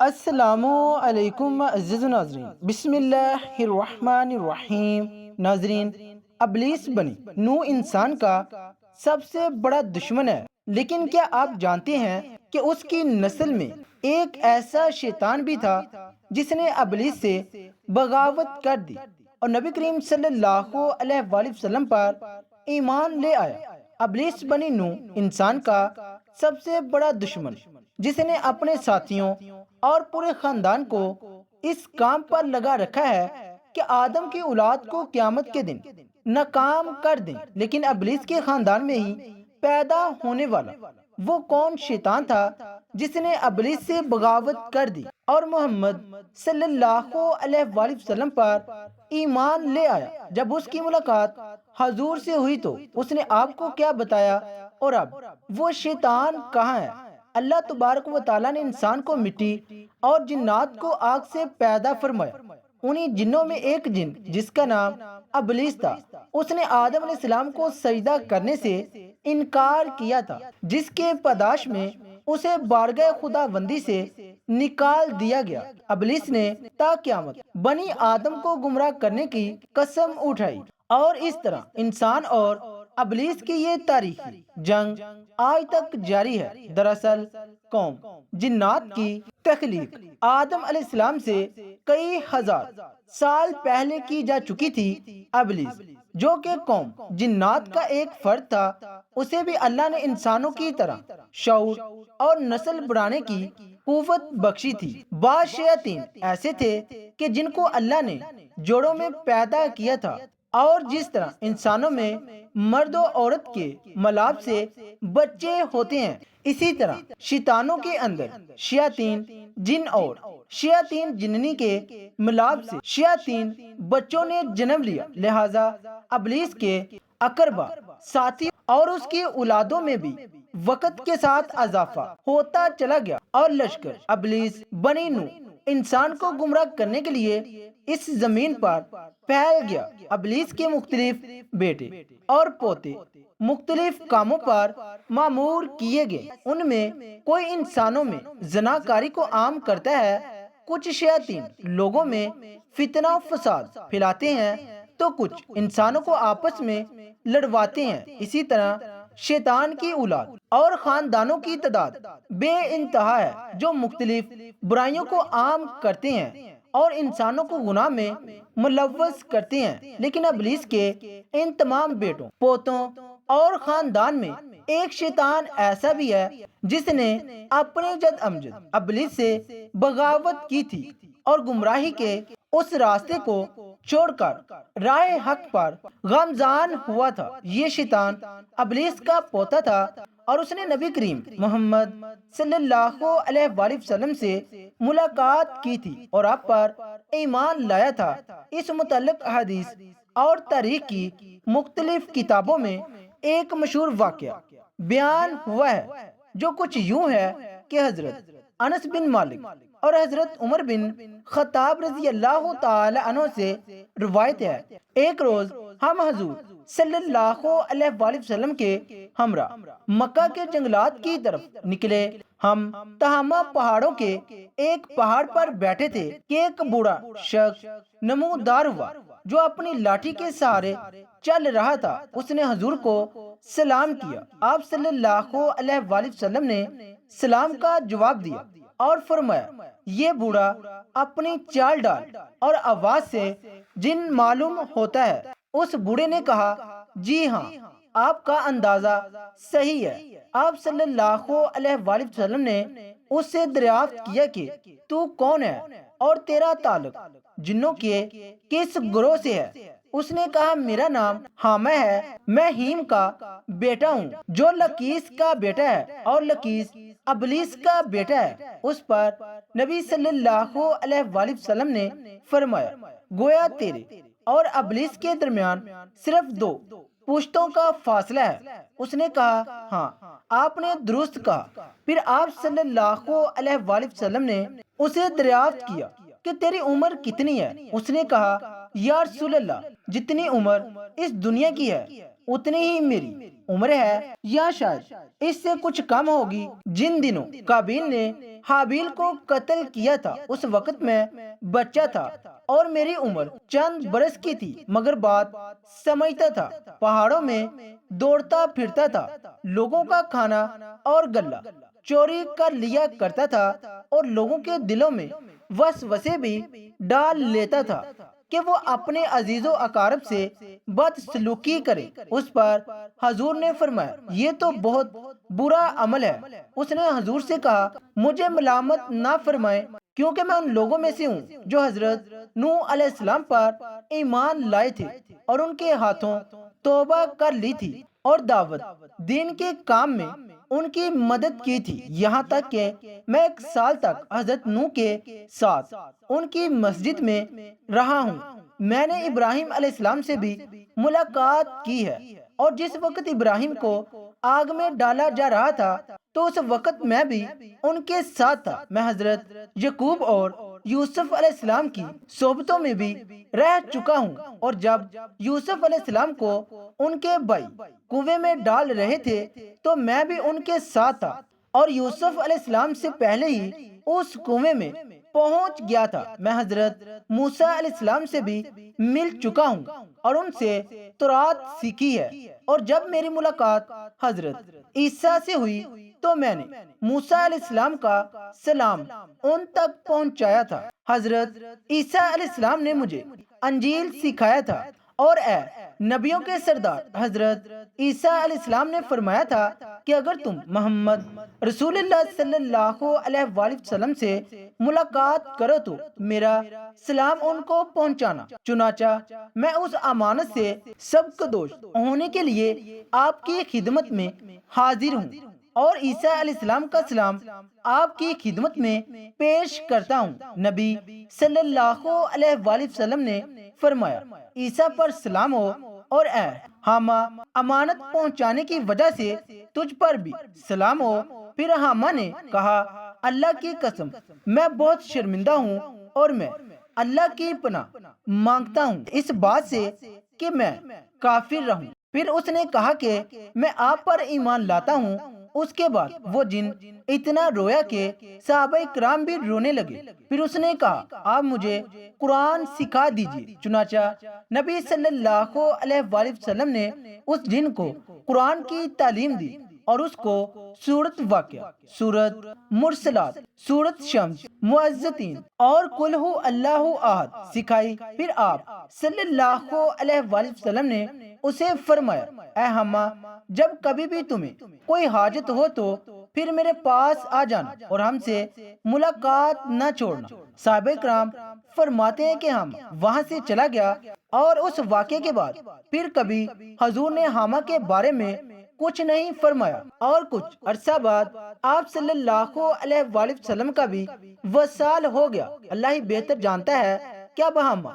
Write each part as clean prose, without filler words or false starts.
السلام علیکم عزیز ناظرین، بسم اللہ الرحمن الرحیم۔ ناظرین، ابلیس بنی نو انسان کا سب سے بڑا دشمن ہے، لیکن کیا آپ جانتے ہیں کہ اس کی نسل میں ایک ایسا شیطان بھی تھا جس نے ابلیس سے بغاوت کر دی اور نبی کریم صلی اللہ علیہ وآلہ وسلم پر ایمان لے آیا۔ ابلیس بنی نو انسان کا سب سے بڑا دشمن، جس نے اپنے ساتھیوں اور پورے خاندان کو اس کام پر لگا رکھا ہے کہ آدم کی اولاد کو قیامت کے دن ناکام کر دیں۔ لیکن ابلیس کے خاندان میں ہی پیدا ہونے والا وہ کون شیطان تھا جس نے ابلیس سے بغاوت کر دی اور محمد صلی اللہ علیہ وآلہ وسلم پر ایمان لے آیا؟ جب اس کی ملاقات حضور سے ہوئی تو اس نے آپ کو کیا بتایا، اور اب وہ شیطان کہاں ہے؟ اللہ تبارک و تعالیٰ نے انسان کو مٹی اور جنات کو آگ سے پیدا فرمایا۔ انہی جنوں میں ایک جن جس کا نام ابلیس تھا، اس نے آدم علیہ السلام کو سجدہ کرنے سے انکار کیا تھا، جس کے پاداش میں اسے بارگاہ خدا بندی سے نکال دیا گیا۔ ابلیس نے تا قیامت بنی آدم کو گمراہ کرنے کی قسم اٹھائی، اور اس طرح انسان اور ابلیس کی یہ تاریخی جنگ آج تک جاری ہے۔ دراصل قوم جنات کی تخلیق آدم علیہ السلام سے کئی ہزار سال پہلے کی جا چکی تھی۔ ابلیس جو کہ قوم جنات کا ایک فرد تھا، اسے بھی اللہ نے انسانوں کی طرح شعور اور نسل بڑھانے کی قوت بخشی تھی۔ بعض شیاطین ایسے تھے کہ جن کو اللہ نے جوڑوں میں پیدا کیا تھا، اور جس طرح انسانوں میں مرد و عورت کے ملاب سے بچے ہوتے ہیں، اسی طرح شیطانوں کے اندر شیاطین جن اور شیاطین جننی کے ملاب سے شیاطین بچوں نے جنم لیا۔ لہذا ابلیس کے اقربا، ساتھی اور اس کی اولادوں میں بھی وقت کے ساتھ اضافہ ہوتا چلا گیا، اور لشکر ابلیس بنی نو انسان کو گمراہ کرنے کے لیے اس زمین پر پھیل گیا۔ ابلیس کے مختلف بیٹے اور پوتے مختلف کاموں پر معمور کیے گئے۔ ان میں کوئی انسانوں میں زناکاری کو عام کرتا ہے، کچھ شیاطین لوگوں میں فتنہ و فساد پھیلاتے ہیں، تو کچھ انسانوں کو آپس میں لڑواتے ہیں۔ اسی طرح شیطان کی اولاد اور خاندانوں کی تعداد بے انتہا ہے، جو مختلف برائیوں کو عام کرتے ہیں اور انسانوں کو گناہ میں ملوث کرتے ہیں۔ لیکن ابلیس کے ان تمام بیٹوں، پوتوں اور خاندان میں ایک شیطان ایسا بھی ہے جس نے اپنے جد امجد ابلیس سے بغاوت کی تھی اور گمراہی کے اس راستے کو چھوڑ کر راہ حق پر گامزن ہوا تھا۔ یہ شیطان ابلیس کا پوتا تھا، اور اس نے نبی کریم محمد صلی اللہ علیہ وآلہ وسلم سے ملاقات کی تھی اور آپ پر ایمان لایا تھا۔ اس متعلق حدیث اور تاریخ کی مختلف کتابوں میں ایک مشہور واقعہ بیان ہوا ہے، جو کچھ یوں ہے کہ حضرت انس بن مالک اور حضرت عمر بن خطاب رضی اللہ تعالی عنہ سے روایت ہے، ایک روز ہم حضور صلی اللہ علیہ وآلہ وسلم کے ہمراہ مکہ کے جنگلات کی طرف نکلے۔ ہم تہامہ پہاڑوں کے ایک پہاڑ پر بیٹھے تھے کہ ایک بوڑھا شخص نمودار ہوا، جو اپنی لاٹھی کے سہارے چل رہا تھا۔ اس نے حضور کو سلام کیا۔ آپ صلی اللہ علیہ وآلہ وسلم نے سلام کا جواب دیا اور فرمایا، یہ بوڑھا اپنی چال ڈال اور آواز سے جن معلوم ہوتا ہے۔ اس بوڑھے نے کہا، جی ہاں، آپ کا اندازہ صحیح ہے۔ آپ صلی اللہ علیہ وآلہ وسلم نے اس سے دریافت کیا کہ تو کون ہے اور تیرا تعلق جنوں کے کس گروہ سے ہے؟ اس نے کہا، میرا نام حامہ ہے، میں ہیم کا بیٹا ہوں، جو لقیس کا بیٹا ہے، اور لقیس ابلیس کا بیٹا ہے۔ اس پر نبی صلی اللہ علیہ وآلہ وسلم نے فرمایا، گویا تیرے اور ابلیس کے درمیان صرف 2 پشتوں کا فاصلہ ہے۔ اس نے کہا، ہاں، آپ نے درست کہا۔ پھر آپ صلی اللہ علیہ وآلہ وسلم نے اسے دریافت کیا کہ تیری عمر کتنی ہے؟ اس نے کہا، یا رسول اللہ، جتنی عمر اس دنیا کی ہے اتنی ہی میری عمر ہے یا شاید اس سے کچھ کم ہوگی۔ جن دنوں قابیل نے حابیل کو قتل کیا تھا اس وقت میں بچہ تھا اور میری عمر چند برس کی تھی، مگر بات سمجھتا تھا، پہاڑوں میں دوڑتا پھرتا تھا، لوگوں کا کھانا اور غلہ چوری کر لیا کرتا تھا اور لوگوں کے دلوں میں وسوسے بھی ڈال لیتا تھا کہ وہ اپنے عزیز و اقارب سے بد سلوکی کرے۔ اس پر حضور نے فرمایا یہ تو بہت برا عمل ہے۔ اس نے حضور سے کہا مجھے ملامت نہ فرمائے، کیونکہ میں ان لوگوں میں سے ہوں جو حضرت نوح علیہ السلام پر ایمان لائے تھے اور ان کے ہاتھوں توبہ کر لی تھی اور دعوت دین کے کام میں ان کی مدد کی تھی، یہاں تک کہ میں 1 سال تک حضرت نوح کے ساتھ ان کی مسجد میں رہا ہوں۔ میں نے ابراہیم علیہ السلام سے بھی ملاقات کی ہے، اور جس وقت ابراہیم کو آگ میں ڈالا جا رہا تھا تو اس وقت میں بھی ان کے ساتھ تھا۔ میں حضرت یعقوب اور یوسف علیہ السلام کی صحبتوں میں بھی رہ چکا ہوں، اور جب یوسف علیہ السلام کو ان کے بھائی کنویں میں ڈال رہے تھے تو میں بھی ان کے ساتھ تھا، اور یوسف علیہ السلام سے پہلے ہی اس کنویں میں پہنچ گیا تھا۔ میں حضرت موسیٰ علیہ السلام سے بھی مل چکا ہوں اور ان سے تورات سیکھی ہے، اور جب میری ملاقات حضرت عیسیٰ سے ہوئی تو میں نے موسیٰ علیہ السلام کا سلام ان تک پہنچایا تھا۔ حضرت عیسیٰ علیہ السلام نے مجھے انجیل سکھایا تھا، اور اے نبیوں کے سردار حضرت عیسیٰ علیہ السلام نے فرمایا تھا کہ اگر تم محمد رسول اللہ صلی اللہ علیہ وآلہ وسلم سے ملاقات کرو تو میرا سلام ان کو پہنچانا۔ چنانچہ میں اس امانت سے سبکدوش ہونے کے لیے آپ کی خدمت میں حاضر ہوں، اور عیسیٰ علیہ السلام کا سلام آپ کی خدمت میں پیش کرتا ہوں۔ نبی صلی اللہ علیہ وآلہ وسلم نے فرمایا عیسیٰ پر سلام ہو، اور اے حامہ امانت پہنچانے کی وجہ سے تجھ پر بھی سلام ہو۔ پھر حامہ نے کہا اللہ کی قسم میں بہت شرمندہ ہوں اور میں اللہ کی پناہ مانگتا ہوں اس بات سے کہ میں کافر رہوں۔ پھر اس نے کہا کہ میں آپ پر ایمان لاتا ہوں۔ اس کے بعد وہ جن اتنا رویا کہ صحابہ کرام بھی رونے لگے۔ پھر اس نے کہا آپ مجھے قرآن سکھا دیجیے۔ چنانچہ نبی صلی اللہ علیہ وآلہ وسلم نے اس جن کو قرآن کی تعلیم دی اور اس کو سورۃ واقعہ، سورۃ مرسلات، سورۃ شمس، معزتین اور قل ہو اللہ احد سکھائی۔ پھر آپ صلی اللہ علیہ وآلہ وسلم نے اسے فرمایا اے حمہ جب کبھی بھی تمہیں کوئی حاجت ہو تو پھر میرے پاس آ جانا اور ہم سے ملاقات نہ چھوڑنا۔ صحابہ کرام فرماتے ہیں کہ ہم وہاں سے چلا گیا، اور اس واقعے کے بعد پھر کبھی حضور نے حامہ کے بارے میں کچھ نہیں فرمایا، اور کچھ عرصہ بعد آپ صلی اللہ علیہ وآلہ وسلم کا بھی وصال ہو گیا۔ اللہ ہی بہتر جانتا ہے کہ اب حامہ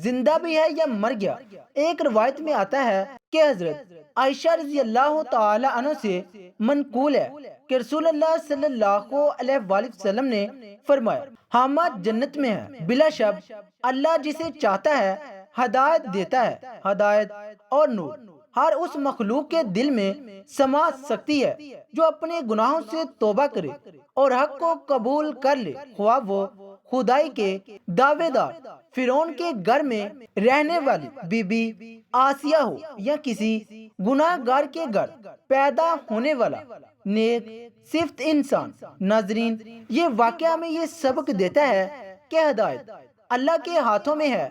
زندہ بھی ہے یا مر گیا۔ ایک روایت میں آتا ہے کہ حضرت عائشہ رضی اللہ تعالی عنہ سے منقول ہے کہ رسول اللہ صلی اللہ علیہ وآلہ وسلم نے فرمایا حامہ جنت میں ہے، بلا شک اللہ جسے چاہتا ہے ہدایت دیتا ہے۔ ہدایت اور نور ہر اس مخلوق کے دل میں سما سکتی ہے جو اپنے گناہوں سے توبہ کرے اور حق کو قبول کر لے، خواہ وہ خدائی کے دعوے دار فرعون کے گھر میں رہنے والی بی بی آسیہ ہو یا کسی گناہ گار کے گھر پیدا ہونے والا نیک صفت انسان۔ ناظرین، یہ واقعہ ہمیں یہ سبق دیتا ہے کہ ہدایت اللہ کے ہاتھوں میں ہے،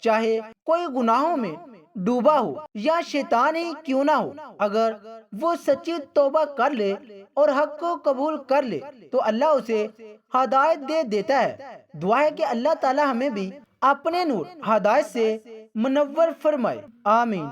چاہے کوئی گناہوں میں ڈوبا ہو یا شیطان ہی کیوں نہ ہو۔ اگر وہ سچی توبہ کر لے اور حق کو قبول کر لے تو اللہ اسے ہدایت دے دیتا ہے۔ دعا ہے کہ اللہ تعالی ہمیں بھی اپنے نور ہدایت سے منور فرمائے، آمین۔